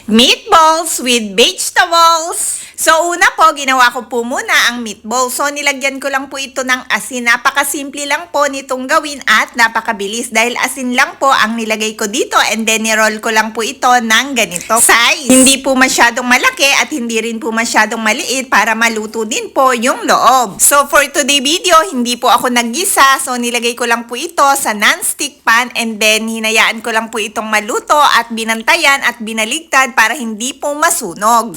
Meatballs with vegetables. So una po, ginawa ko po muna ang meatball. So nilagyan ko lang po ito ng asin. Napakasimple lang po nitong gawin at napakabilis dahil asin lang po ang nilagay ko dito and then niroll ko lang po ito ng ganito size. Hindi po masyadong malaki at hindi rin po masyadong maliit para maluto din po yung loob. So for today video, hindi po ako naggisa. So nilagay ko lang po ito sa non-stick pan and then hinayaan ko lang po itong maluto at binantayan at binaligtad para hindi po masunog.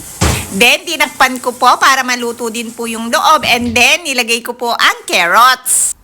Then, tinakpan ko po para maluto din po yung loob and then nilagay ko po ang carrots.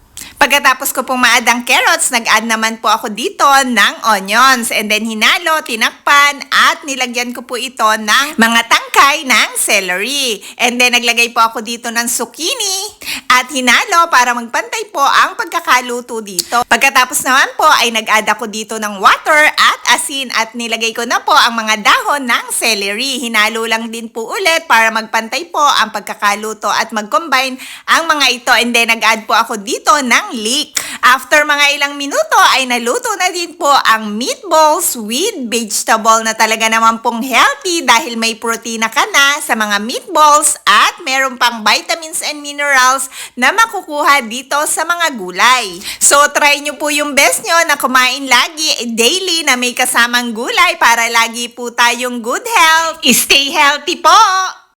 Pagkatapos ko pong ma-add ang carrots, nag-add naman po ako dito ng onions. And then hinalo, tinakpan, at nilagyan ko po ito ng mga tangkay ng celery. And then naglagay po ako dito ng zucchini at hinalo para magpantay po ang pagkakaluto dito. Pagkatapos naman po ay nag-add ako dito ng water at asin at nilagay ko na po ang mga dahon ng celery. Hinalo lang din po ulit para magpantay po ang pagkakaluto at mag-combine ang mga ito. And then nag-add po ako dito ng leek. After mga ilang minuto ay naluto na din po ang meatballs with vegetable na talaga naman pong healthy dahil may protina ka na sa mga meatballs at meron pang vitamins and minerals na makukuha dito sa mga gulay. So try nyo po yung best nyo na kumain lagi daily na may kasamang gulay para lagi po tayong good health. Stay healthy po!